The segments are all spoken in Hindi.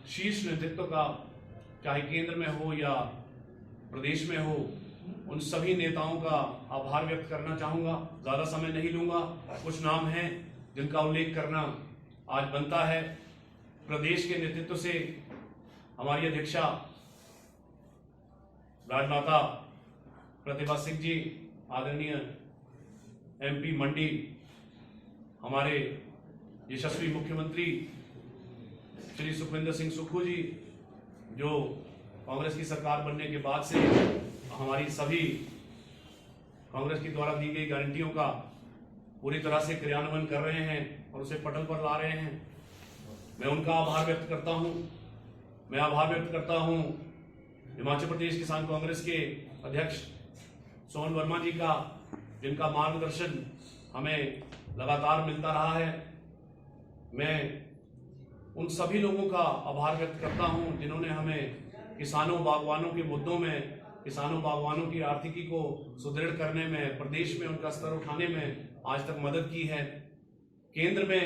शीर्ष नेतृत्व का, चाहे केंद्र में हो या प्रदेश में हो, उन सभी नेताओं का आभार व्यक्त करना चाहूँगा। ज़्यादा समय नहीं लूँगा। कुछ नाम हैं जिनका उल्लेख करना आज बनता है। प्रदेश के नेतृत्व से हमारी अध्यक्षा राजमाता प्रतिभा सिंह जी, आदरणीय MP मंडी, हमारे यशस्वी मुख्यमंत्री श्री सुखविंदर सिंह सुक्खू जी, जो कांग्रेस की सरकार बनने के बाद से हमारी सभी कांग्रेस के द्वारा दी गई गारंटियों का पूरी तरह से क्रियान्वयन कर रहे हैं और उसे पटल पर ला रहे हैं। मैं उनका आभार व्यक्त करता हूं। मैं आभार व्यक्त करता हूं हिमाचल प्रदेश किसान कांग्रेस के अध्यक्ष सोहन वर्मा जी का, जिनका मार्गदर्शन हमें लगातार मिलता रहा है। मैं उन सभी लोगों का आभार व्यक्त करता हूं जिन्होंने हमें किसानों बागवानों के मुद्दों में, किसानों बागवानों की आर्थिकी को सुदृढ़ करने में, प्रदेश में उनका स्तर उठाने में आज तक मदद की है। केंद्र में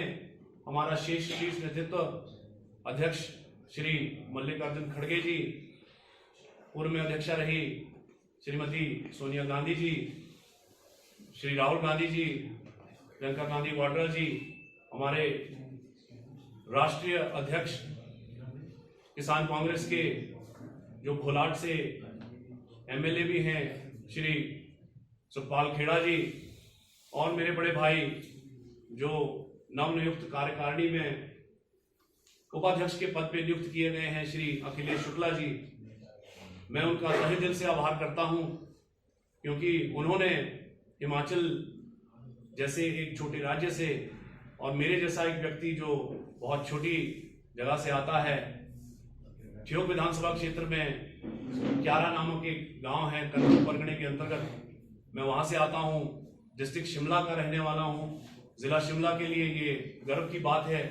हमारा शीर्ष नेतृत्व अध्यक्ष श्री मल्लिकार्जुन खड़गे जी, पूर्व में अध्यक्षा रही श्रीमती सोनिया गांधी जी, श्री राहुल गांधी जी, प्रियंका गांधी वाड्रा जी, हमारे राष्ट्रीय अध्यक्ष किसान कांग्रेस के जो घोलाट से MLA भी हैं श्री सुखपाल खेड़ा जी, और मेरे बड़े भाई जो नवनियुक्त कार्यकारिणी में उपाध्यक्ष के पद पे नियुक्त किए गए हैं श्री अखिलेश शुक्ला जी। मैं उनका तहे दिल से आभार करता हूं, क्योंकि उन्होंने हिमाचल जैसे एक छोटे राज्य से, और मेरे जैसा एक व्यक्ति जो बहुत छोटी जगह से आता है, ठियोग विधानसभा क्षेत्र में 11 नामों के गांव हैं करनाल परगणे के अंतर्गत। मैं वहां से आता हूं, डिस्ट्रिक्ट शिमला का रहने वाला हूं। जिला शिमला के लिए ये गर्व की बात है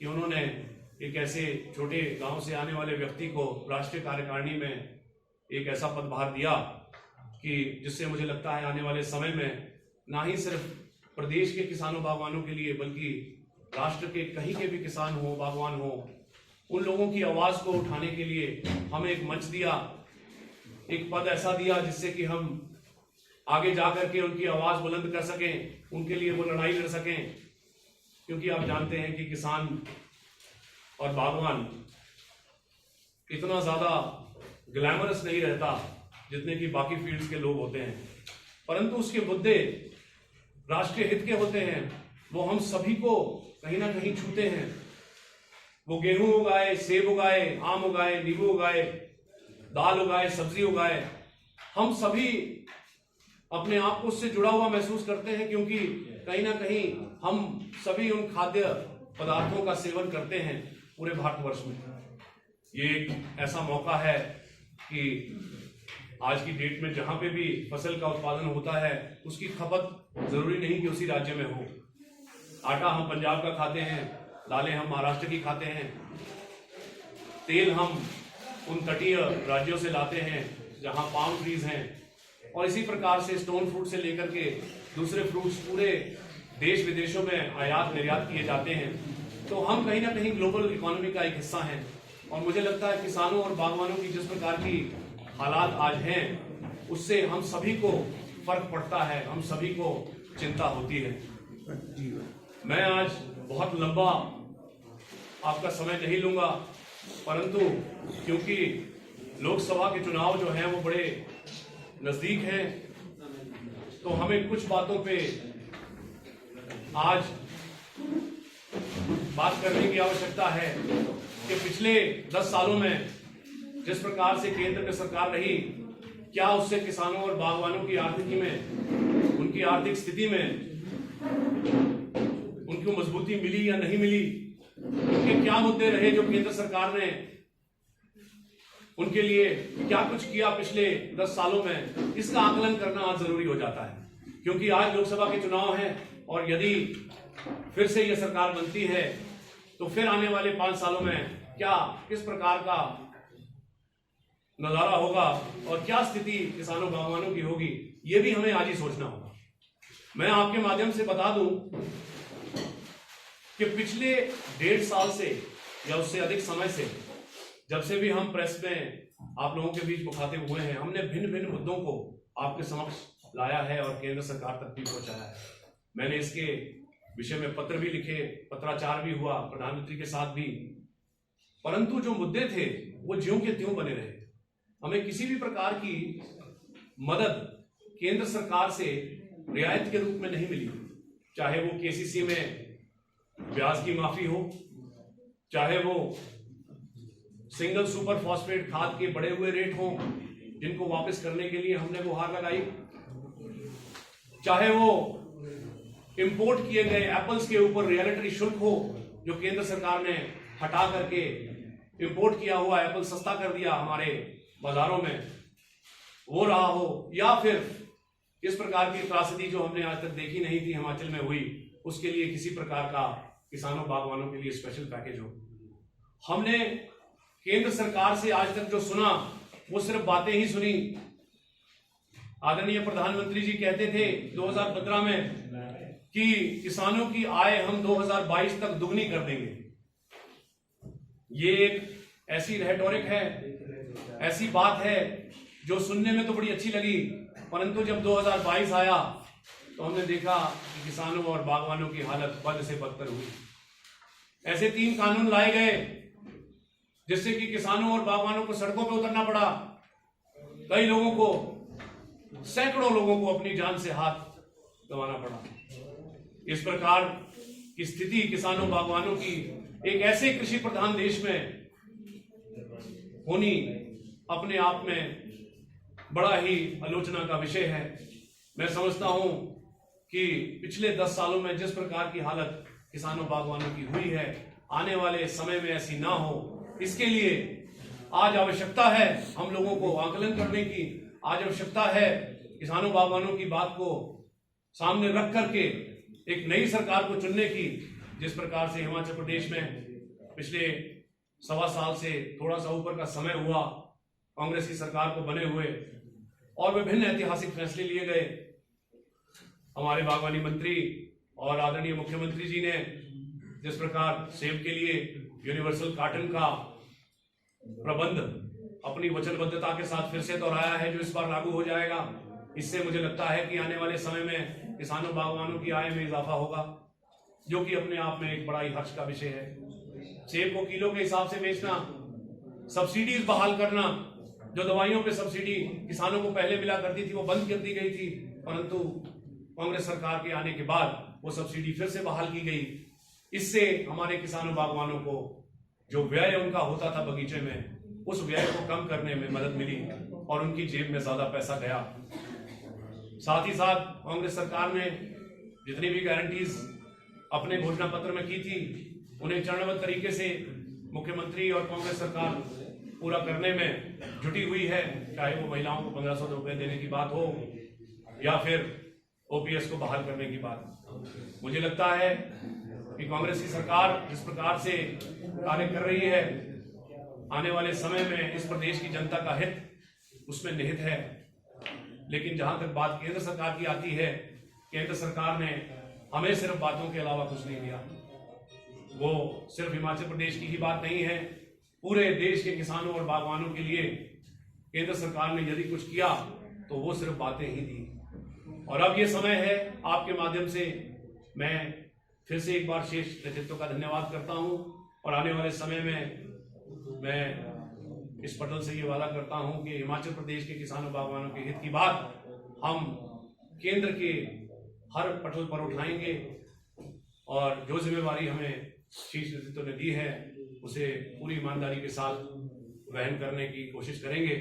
कि उन्होंने एक ऐसे छोटे गांव से आने वाले व्यक्ति को राष्ट्रीय कार्यकारिणी में एक ऐसा पदभार दिया कि जिससे मुझे लगता है आने वाले समय में ना ही सिर्फ प्रदेश के किसानों बागवानों के लिए, बल्कि राष्ट्र के कहीं के भी किसान हो, बागवान हो, उन लोगों की आवाज को उठाने के लिए हमें एक मंच दिया, एक पद ऐसा दिया जिससे कि हम आगे जाकर के उनकी आवाज बुलंद कर सकें, उनके लिए वो लड़ाई लड़ सकें। क्योंकि आप जानते हैं कि किसान और बागवान इतना ज्यादा ग्लैमरस नहीं रहता जितने कि बाकी फील्ड्स के लोग होते हैं, परंतु उसके मुद्दे राष्ट्रीय हित के होते हैं। वो हम सभी को कहीं ना कहीं छूते हैं। वो गेहूं उगाए, सेब उगाए, आम उगाए, नींबू उगाए, दाल उगाए, सब्जी उगाए, हम सभी अपने आप को उससे जुड़ा हुआ महसूस करते हैं, क्योंकि कहीं ना कहीं हम सभी उन खाद्य पदार्थों का सेवन करते हैं पूरे भारतवर्ष में। ये एक ऐसा मौका है कि आज की डेट में जहां पे भी फसल का उत्पादन होता है, उसकी खपत जरूरी नहीं कि उसी राज्य में हो। आटा हम पंजाब का खाते हैं, दालें हम महाराष्ट्र की खाते हैं, तेल हम उन तटीय राज्यों से लाते हैं जहां पाम ट्रीज हैं, और इसी प्रकार से स्टोन फ्रूट से लेकर के दूसरे फ्रूट्स पूरे देश विदेशों में आयात निर्यात किए जाते हैं। तो हम कहीं ना कहीं ग्लोबल इकोनॉमी का एक हिस्सा हैं, और मुझे लगता है किसानों और बागवानों की जिस प्रकार की हालात आज हैं, उससे हम सभी को फर्क पड़ता है, हम सभी को चिंता होती है। मैं आज बहुत लंबा आपका समय नहीं लूंगा, परंतु क्योंकि लोकसभा के चुनाव जो हैं वो बड़े नजदीक हैं, तो हमें कुछ बातों पे आज बात करने की आवश्यकता है कि पिछले 10 सालों में जिस प्रकार से केंद्र में सरकार रही, क्या उससे किसानों और बागवानों की आर्थिकी में, उनकी आर्थिक स्थिति में उनको मजबूती मिली या नहीं मिली, उनके क्या मुद्दे रहे जो केंद्र सरकार ने उनके लिए क्या कुछ किया पिछले 10 सालों में, इसका आकलन करना आज जरूरी हो जाता है। क्योंकि आज लोकसभा के चुनाव हैं, और यदि फिर से यह सरकार बनती है तो फिर आने वाले 5 सालों में क्या किस प्रकार का नजारा होगा और क्या स्थिति किसानों बागवानों की होगी, ये भी हमें आज ही सोचना होगा। मैं आपके माध्यम से बता दूं कि पिछले 1.5 साल से या उससे अधिक समय से जब से भी हम प्रेस में आप लोगों के बीच मुखातिब हुए हैं, हमने भिन्न भिन्न मुद्दों को आपके समक्ष लाया है और केंद्र सरकार तक भी पहुंचाया है। मैंने इसके विषय में पत्र भी लिखे, पत्राचार भी हुआ प्रधानमंत्री के साथ भी, परंतु जो मुद्दे थे वो ज्यों के त्यों बने रहे। हमें किसी भी प्रकार की मदद केंद्र सरकार से रियायत के रूप में नहीं मिली, चाहे वो केसीसी में ब्याज की माफी हो, चाहे वो सिंगल सुपर फॉस्फेट खाद के बढ़े हुए रेट हो जिनको वापस करने के लिए हमने गुहार लगाई, चाहे वो इंपोर्ट किए गए एप्पल्स के ऊपर रियलिटी शुल्क हो जो केंद्र सरकार ने हटा करके इंपोर्ट किया हुआ एप्पल सस्ता कर दिया हमारे बाजारों में, वो रहा हो, या फिर इस प्रकार की त्रासदी जो हमने आज तक देखी नहीं थी हिमाचल में हुई, उसके लिए किसी प्रकार का किसानों बागवानों के लिए स्पेशल पैकेज हो। हमने केंद्र सरकार से आज तक जो सुना वो सिर्फ बातें ही सुनी। आदरणीय प्रधानमंत्री जी कहते थे 2015 में कि किसानों की आय हम 2022 तक दुगनी कर देंगे। ये एक ऐसी रेटोरिक है, ऐसी बात है जो सुनने में तो बड़ी अच्छी लगी, परंतु जब 2022 आया तो हमने देखा कि किसानों और बागवानों की हालत बद से बदतर हुई। ऐसे 3 कानून लाए गए जिससे कि किसानों और बागवानों को सड़कों पर उतरना पड़ा। कई लोगों को, सैकड़ों लोगों को अपनी जान से हाथ गंवाना पड़ा। इस प्रकार की स्थिति किसानों बागवानों की एक ऐसे कृषि प्रधान देश में होनी अपने आप में बड़ा ही आलोचना का विषय है। मैं समझता हूं कि पिछले 10 सालों में जिस प्रकार की हालत किसानों बागवानों की हुई है, आने वाले समय में ऐसी ना हो, इसके लिए आज आवश्यकता है हम लोगों को आकलन करने की। आज आवश्यकता है किसानों बागवानों की बात को सामने रख करके एक नई सरकार को चुनने की। जिस प्रकार से हिमाचल प्रदेश में पिछले 1.25 साल से थोड़ा सा ऊपर का समय हुआ कांग्रेस की सरकार को बने हुए, और विभिन्न ऐतिहासिक फैसले लिए गए। हमारे बागवानी मंत्री और आदरणीय मुख्यमंत्री जी ने जिस प्रकार सेब के लिए यूनिवर्सल कार्टन का प्रबंध अपनी वचनबद्धता के साथ फिर से दोहराया है, जो इस बार लागू हो जाएगा, इससे मुझे लगता है कि आने वाले समय में किसानों बागवानों की आय में इजाफा होगा, जो कि अपने आप में एक बड़ा ही हर्ष का विषय है। सेब को किलो के हिसाब से बेचना, सब्सिडीज बहाल करना, जो दवाइयों पे सब्सिडी किसानों को पहले मिला करती थी वो बंद कर दी गई थी, परंतु कांग्रेस सरकार के आने के बाद वो सब्सिडी फिर से बहाल की गई। इससे हमारे किसानों बागवानों को जो व्यय उनका होता था बगीचे में, उस व्यय को कम करने में मदद मिली और उनकी जेब में ज्यादा पैसा गया। साथ ही साथ कांग्रेस सरकार ने जितनी भी गारंटीज अपने घोषणा पत्र में की थी, उन्हें चरणबद्ध तरीके से मुख्यमंत्री और कांग्रेस सरकार पूरा करने में जुटी हुई है। चाहे वो महिलाओं को 1500 रुपए देने की बात हो या फिर ओपीएस को बहाल करने की बात। मुझे लगता है कि कांग्रेस की सरकार जिस प्रकार से कार्य कर रही है, आने वाले समय में इस प्रदेश की जनता का हित उसमें निहित है। लेकिन जहां तक बात केंद्र सरकार की आती है, केंद्र सरकार ने हमें सिर्फ बातों के अलावा कुछ नहीं दिया। वो सिर्फ हिमाचल प्रदेश की ही बात नहीं है, पूरे देश के किसानों और बागवानों के लिए केंद्र सरकार ने यदि कुछ किया तो वो सिर्फ बातें ही दी। और अब ये समय है, आपके माध्यम से मैं फिर से एक बार शेष नेतृत्व का धन्यवाद करता हूं, और आने वाले समय में मैं इस पटल से ये वादा करता हूं कि हिमाचल प्रदेश के किसानों बागवानों के हित की बात हम केंद्र के हर पटल पर उठाएंगे, और जो जिम्मेवारी हमें शीर्ष नेतृत्व ने दी है उसे पूरी ईमानदारी के साथ वहन करने की कोशिश करेंगे।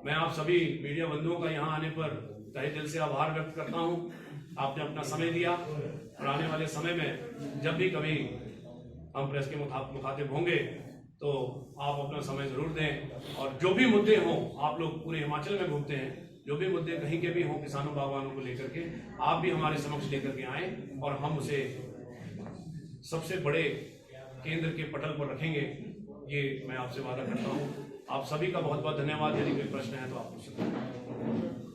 मैं आप सभी मीडिया बंधुओं का यहाँ आने पर तहे दिल से आभार व्यक्त करता हूँ। आपने अपना समय दिया, और आने वाले समय में जब भी कभी हम प्रेस के मुखातिब होंगे तो आप अपना समय जरूर दें, और जो भी मुद्दे हों, आप लोग पूरे हिमाचल में घूमते हैं, जो भी मुद्दे कहीं के भी हों किसानों बागवानों को लेकर के, आप भी हमारे समक्ष लेकर के आएं और हम उसे सबसे बड़े केंद्र के पटल पर रखेंगे। ये मैं आपसे वादा करता हूँ। आप सभी का बहुत बहुत धन्यवाद। यदि कोई प्रश्न है तो आप पूछ सकते हैं।